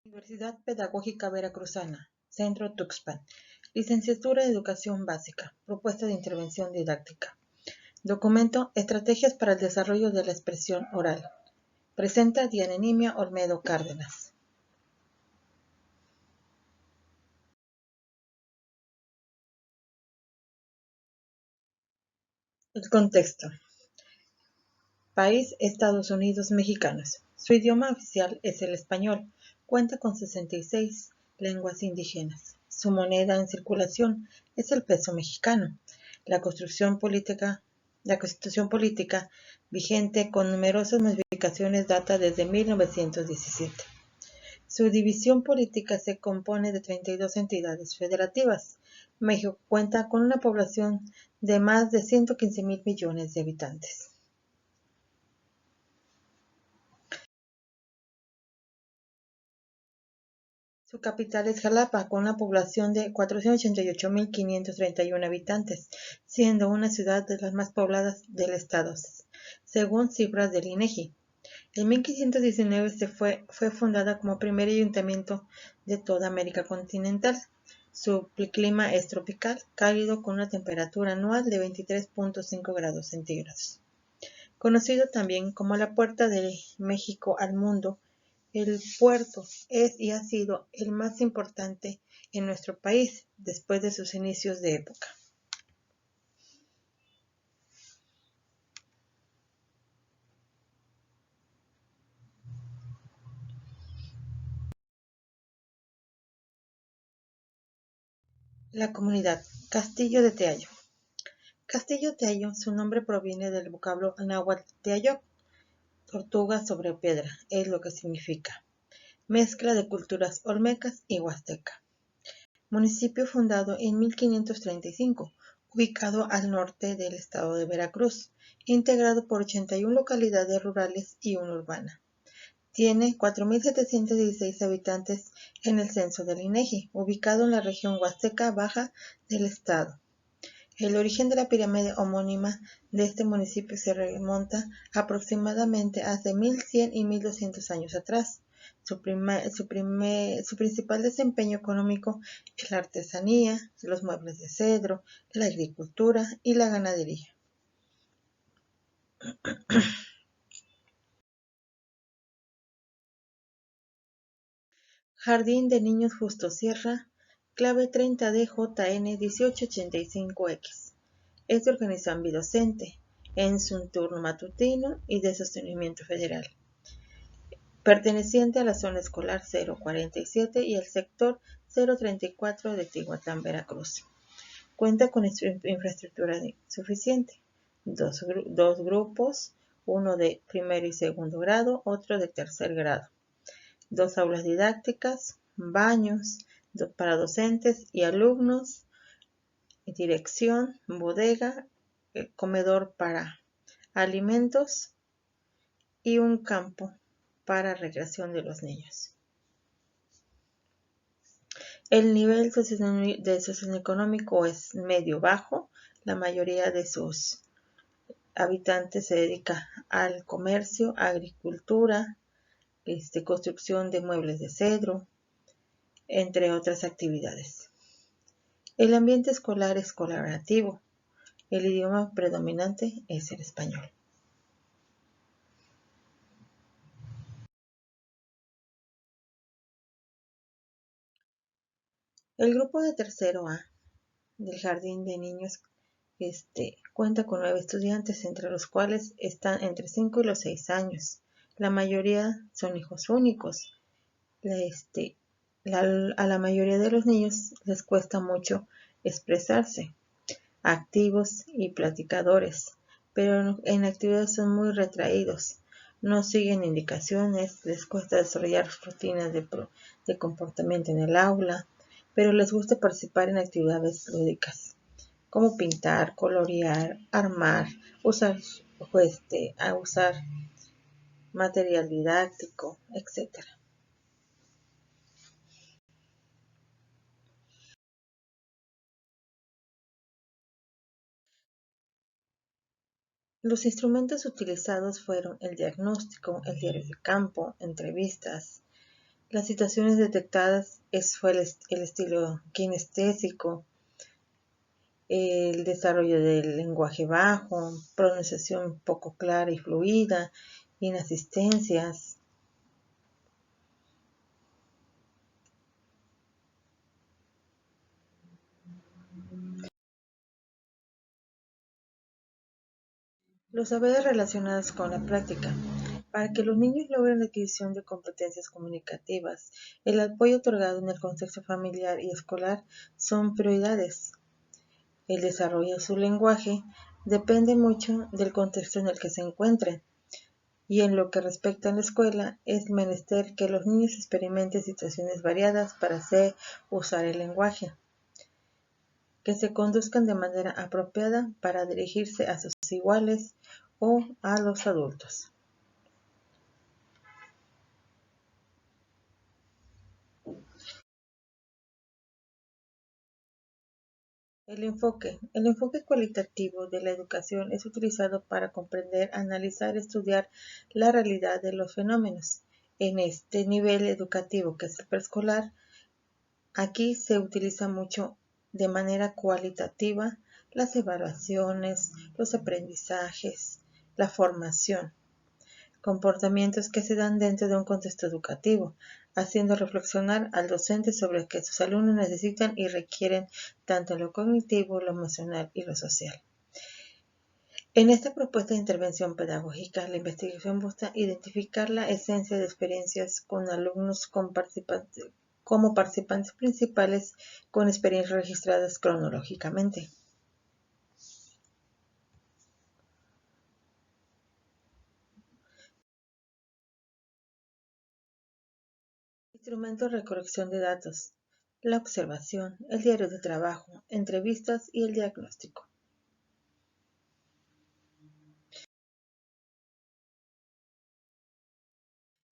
Universidad Pedagógica Veracruzana, Centro Tuxpan. Licenciatura de Educación Básica. Propuesta de intervención didáctica. Documento Estrategias para el desarrollo de la expresión oral. Presenta Diana Nimia Olmedo Cárdenas. El contexto. País: Estados Unidos mexicanos. Su idioma oficial es el español. Cuenta con 66 lenguas indígenas. Su moneda en circulación es el peso mexicano. La Constitución política vigente con numerosas modificaciones data desde 1917. Su división política se compone de 32 entidades federativas. México cuenta con una población de más de 115 millones de habitantes. Su capital es Jalapa, con una población de 488.531 habitantes, siendo una ciudad de las más pobladas del estado, según cifras del INEGI. En 1519 fue fundada como primer ayuntamiento de toda América continental. Su clima es tropical, cálido, con una temperatura anual de 23.5 grados centígrados. Conocido también como la Puerta de México al mundo, el puerto es y ha sido el más importante en nuestro país después de sus inicios de época. La comunidad. Castillo de Teayo. Castillo Teayo, su nombre proviene del vocablo náhuatl teayoc, tortuga sobre piedra, es lo que significa. Mezcla de culturas olmecas y huasteca. Municipio fundado en 1535, ubicado al norte del estado de Veracruz, integrado por 81 localidades rurales y una urbana. Tiene 4.716 habitantes en el censo del INEGI, ubicado en la región Huasteca Baja del estado. El origen de la pirámide homónima de este municipio se remonta aproximadamente hace 1100 y 1200 años atrás. Su principal desempeño económico es la artesanía, los muebles de cedro, la agricultura y la ganadería. Jardín de Niños Justo Sierra, clave 30D JN1885X. Es de organización bidocente, en su turno matutino y de sostenimiento federal, perteneciente a la zona escolar 047 y el sector 034 de Tihuatán, Veracruz. Cuenta con infraestructura suficiente, dos grupos, uno de primero y segundo grado, otro de tercer grado, 2 aulas didácticas, baños para docentes y alumnos, dirección, bodega, comedor para alimentos y un campo para recreación de los niños. El nivel socioeconómico es medio-bajo. La mayoría de sus habitantes se dedica al comercio, agricultura, construcción de muebles de cedro, entre otras actividades. El ambiente escolar es colaborativo. El idioma predominante es el español. El grupo de tercero A del Jardín de Niños cuenta con 9 estudiantes, entre los cuales están entre 5 y los 6 años. La mayoría son hijos únicos. A la mayoría de los niños les cuesta mucho expresarse, activos y platicadores, pero en actividades son muy retraídos. No siguen indicaciones, les cuesta desarrollar rutinas de comportamiento en el aula, pero les gusta participar en actividades lúdicas, como pintar, colorear, armar, usar material didáctico, etc. Los instrumentos utilizados fueron el diagnóstico, el diario de campo, entrevistas, Las situaciones detectadas fue el estilo kinestésico, el desarrollo del lenguaje bajo, pronunciación poco clara y fluida, inasistencias. Los saberes relacionados con la práctica. Para que los niños logren la adquisición de competencias comunicativas, el apoyo otorgado en el contexto familiar y escolar son prioridades. El desarrollo de su lenguaje depende mucho del contexto en el que se encuentren. Y en lo que respecta a la escuela, es menester que los niños experimenten situaciones variadas para hacer usar el lenguaje, que se conduzcan de manera apropiada para dirigirse a sus iguales o a los adultos. El enfoque cualitativo de la educación es utilizado para comprender, analizar y estudiar la realidad de los fenómenos. En este nivel educativo, que es el preescolar, aquí se utiliza mucho de manera cualitativa las evaluaciones, los aprendizajes, la formación, comportamientos que se dan dentro de un contexto educativo, haciendo reflexionar al docente sobre que sus alumnos necesitan y requieren tanto lo cognitivo, lo emocional y lo social. En esta propuesta de intervención pedagógica, la investigación busca identificar la esencia de experiencias con alumnos como participantes principales con experiencias registradas cronológicamente. Instrumentos de recolección de datos, la observación, el diario de trabajo, entrevistas y el diagnóstico.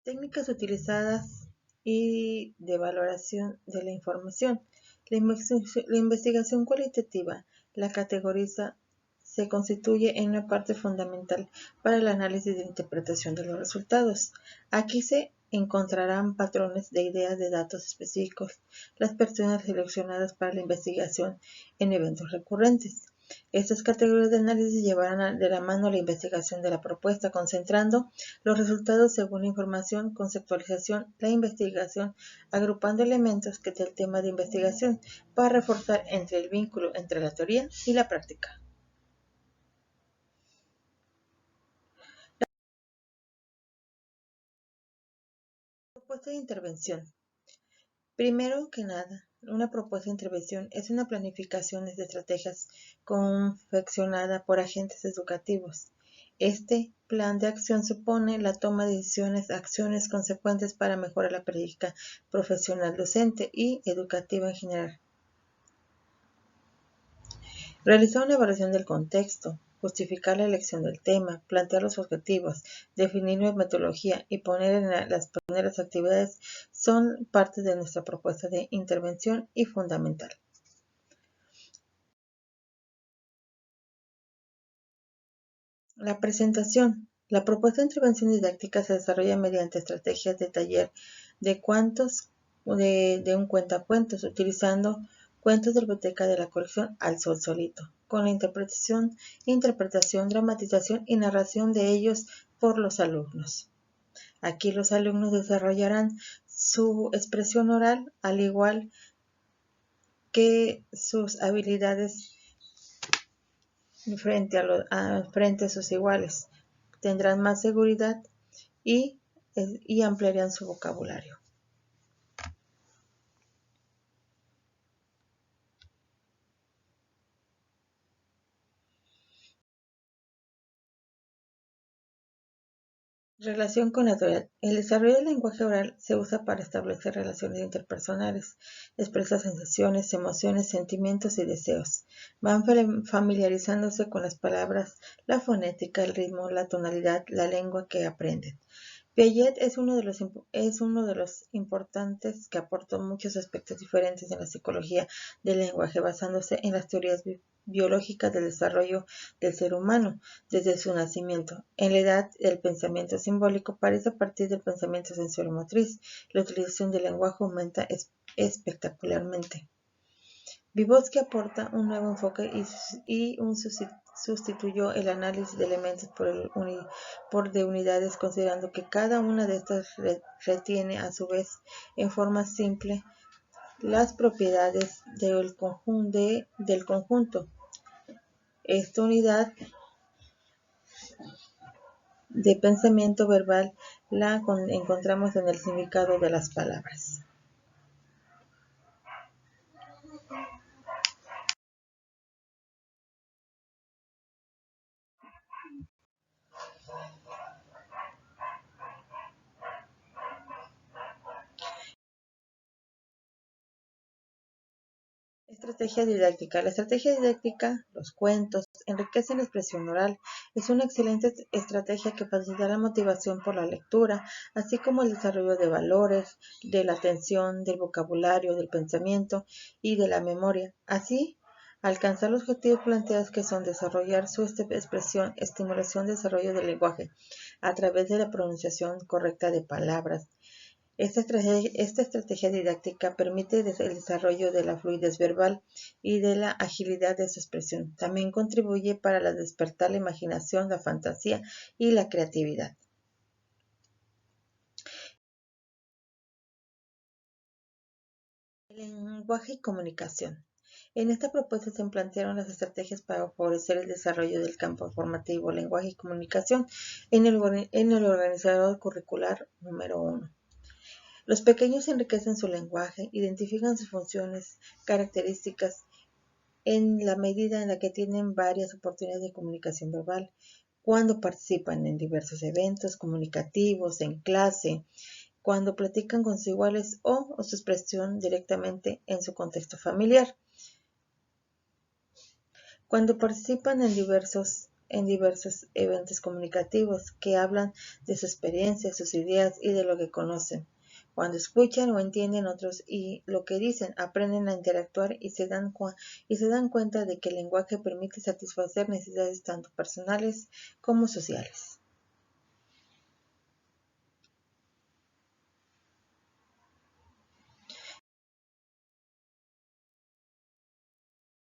Técnicas utilizadas y de valoración de la información. La investigación cualitativa la categoriza se constituye en una parte fundamental para el análisis de interpretación de los resultados. Aquí se encontrarán patrones de ideas de datos específicos, las personas seleccionadas para la investigación en eventos recurrentes. Estas categorías de análisis llevarán de la mano la investigación de la propuesta, concentrando los resultados según la información, conceptualización, la investigación, agrupando elementos que del tema de investigación para reforzar el vínculo entre la teoría y la práctica. Propuesta de intervención. Primero que nada, una propuesta de intervención es una planificación de estrategias confeccionada por agentes educativos. Este plan de acción supone la toma de decisiones, acciones consecuentes para mejorar la práctica profesional docente y educativa en general. Realizar una evaluación del contexto, justificar la elección del tema, plantear los objetivos, definir la metodología y poner las actividades son parte de nuestra propuesta de intervención y fundamental. La presentación. La propuesta de intervención didáctica se desarrolla mediante estrategias de taller de un cuentacuentos, utilizando cuentos de la biblioteca de la colección Al Sol Solito, con la interpretación, dramatización y narración de ellos por los alumnos. Aquí los alumnos desarrollarán su expresión oral, al igual que sus habilidades frente a sus iguales. Tendrán más seguridad y ampliarán su vocabulario. Relación con la autoridad. El desarrollo del lenguaje oral se usa para establecer relaciones interpersonales, expresa sensaciones, emociones, sentimientos y deseos. Van familiarizándose con las palabras, la fonética, el ritmo, la tonalidad, la lengua que aprenden. Piaget es uno de los importantes que aportó muchos aspectos diferentes en la psicología del lenguaje, basándose en las teorías biológicas del desarrollo del ser humano desde su nacimiento. En la edad del pensamiento simbólico parece a partir del pensamiento sensorio-motriz. La utilización del lenguaje aumenta espectacularmente. Vygotsky aporta un nuevo enfoque y sustituyó el análisis de elementos por de unidades, considerando que cada una de estas retiene a su vez en forma simple las propiedades del conjunto. Esta unidad de pensamiento verbal la encontramos en el significado de las palabras. Estrategia didáctica. La estrategia didáctica, los cuentos, enriquecen la expresión oral. Es una excelente estrategia que facilita la motivación por la lectura, así como el desarrollo de valores, de la atención, del vocabulario, del pensamiento y de la memoria. Así, alcanzar los objetivos planteados, que son desarrollar su expresión, estimulación, desarrollo del lenguaje a través de la pronunciación correcta de palabras. Esta estrategia didáctica permite el desarrollo de la fluidez verbal y de la agilidad de su expresión. También contribuye para despertar la imaginación, la fantasía y la creatividad. El lenguaje y comunicación. En esta propuesta se plantearon las estrategias para favorecer el desarrollo del campo formativo, lenguaje y comunicación en el organizador curricular número 1. Los pequeños enriquecen su lenguaje, identifican sus funciones, características, en la medida en la que tienen varias oportunidades de comunicación verbal, cuando participan en diversos eventos comunicativos, en clase, cuando platican con sus iguales o su expresión directamente en su contexto familiar. Cuando participan en diversos eventos comunicativos que hablan de su experiencia, sus ideas y de lo que conocen. Cuando escuchan o entienden otros y lo que dicen, aprenden a interactuar y se dan cuenta de que el lenguaje permite satisfacer necesidades tanto personales como sociales.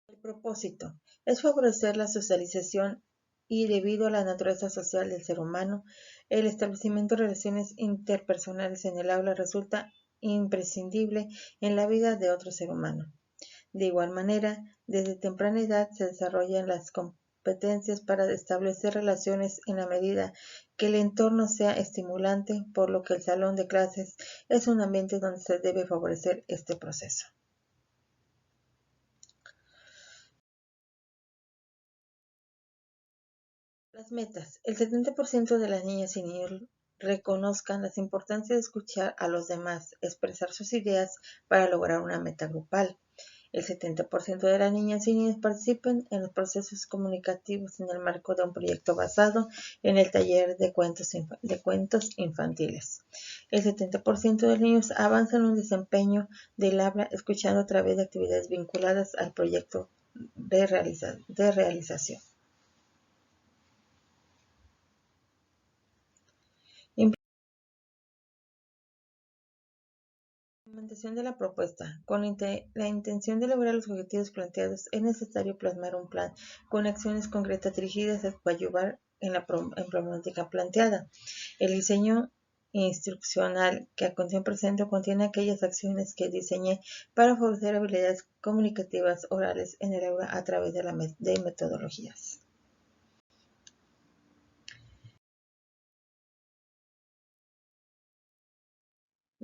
El propósito es favorecer la socialización y, debido a la naturaleza social del ser humano, el establecimiento de relaciones interpersonales en el aula resulta imprescindible en la vida de otro ser humano. De igual manera, desde temprana edad se desarrollan las competencias para establecer relaciones en la medida que el entorno sea estimulante, por lo que el salón de clases es un ambiente donde se debe favorecer este proceso. Las metas. El 70% de las niñas y niños reconozcan la importancia de escuchar a los demás, expresar sus ideas para lograr una meta grupal. El 70% de las niñas y niños participan en los procesos comunicativos en el marco de un proyecto basado en el taller de cuentos infantiles. El 70% de los niños avanzan en un desempeño del habla escuchando a través de actividades vinculadas al proyecto de realización. Implementación de la propuesta. Con la intención de lograr los objetivos planteados, es necesario plasmar un plan con acciones concretas dirigidas a coadyuvar en la problemática planteada. El diseño instruccional que a continuación presento contiene aquellas acciones que diseñé para favorecer habilidades comunicativas orales en el aula a través de metodologías.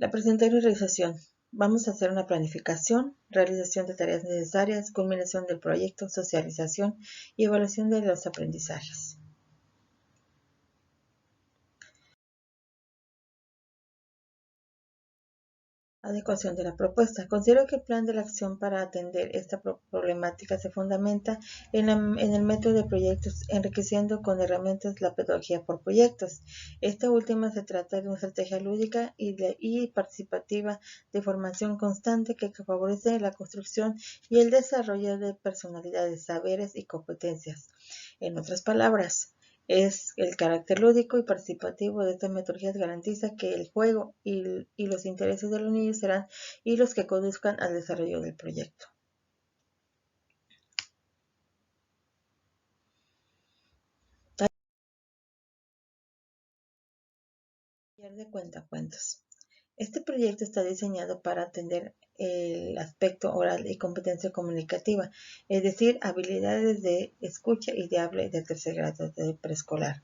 La presentación y realización. Vamos a hacer una planificación, realización de tareas necesarias, culminación del proyecto, socialización y evaluación de los aprendizajes. Adecuación de la propuesta. Considero que el plan de la acción para atender esta problemática se fundamenta en el método de proyectos, enriqueciendo con herramientas la pedagogía por proyectos. Esta última se trata de una estrategia lúdica y participativa de formación constante que favorece la construcción y el desarrollo de personalidades, saberes y competencias. En otras palabras, es el carácter lúdico y participativo de estas metodologías garantiza que el juego y los intereses de los niños serán los que conduzcan al desarrollo del proyecto. Taller de cuentacuentos. Este proyecto está diseñado para atender el aspecto oral y competencia comunicativa, es decir, habilidades de escucha y de habla de tercer grado de preescolar.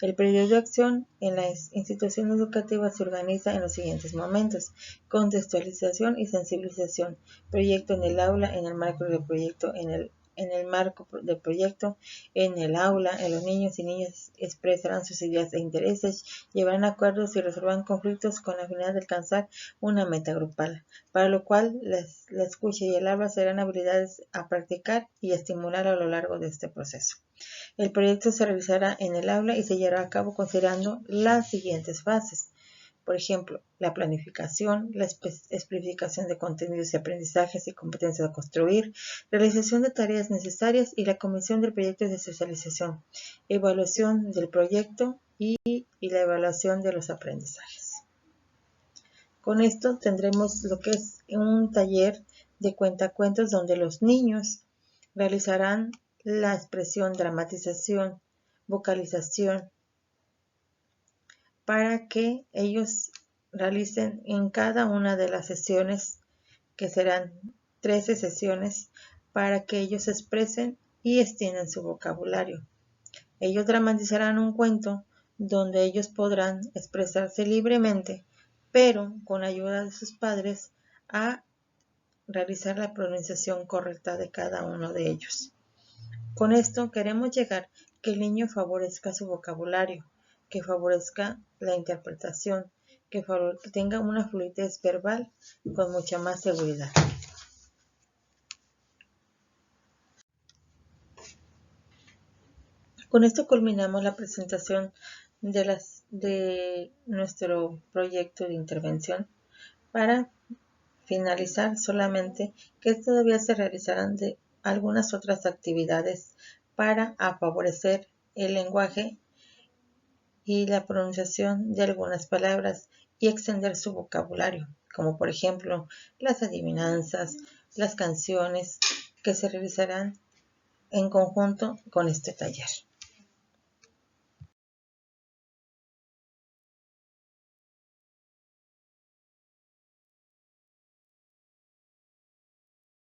El periodo de acción en la institución educativa se organiza en los siguientes momentos: contextualización y sensibilización, proyecto en el aula, en el marco del proyecto, en el marco del proyecto, en el aula, los niños y niñas expresarán sus ideas e intereses, llevarán acuerdos y resolverán conflictos con la finalidad de alcanzar una meta grupal, para lo cual la escucha y el habla serán habilidades a practicar y estimular a lo largo de este proceso. El proyecto se realizará en el aula y se llevará a cabo considerando las siguientes fases. Por ejemplo, la planificación, la especificación de contenidos y aprendizajes y competencias a construir, realización de tareas necesarias y la comisión del proyecto de socialización, evaluación del proyecto y la evaluación de los aprendizajes. Con esto tendremos lo que es un taller de cuentacuentos donde los niños realizarán la expresión, dramatización, vocalización, para que ellos realicen en cada una de las sesiones, que serán 13 sesiones, para que ellos expresen y extiendan su vocabulario. Ellos dramatizarán un cuento donde ellos podrán expresarse libremente, pero con la ayuda de sus padres a realizar la pronunciación correcta de cada uno de ellos. Con esto queremos llegar que el niño favorezca su vocabulario, que favorezca la interpretación, que tenga una fluidez verbal con mucha más seguridad. Con esto culminamos la presentación de nuestro proyecto de intervención. Para finalizar, solamente que todavía se realizarán algunas otras actividades para favorecer el lenguaje y la pronunciación de algunas palabras y extender su vocabulario, como por ejemplo las adivinanzas, las canciones, que se realizarán en conjunto con este taller.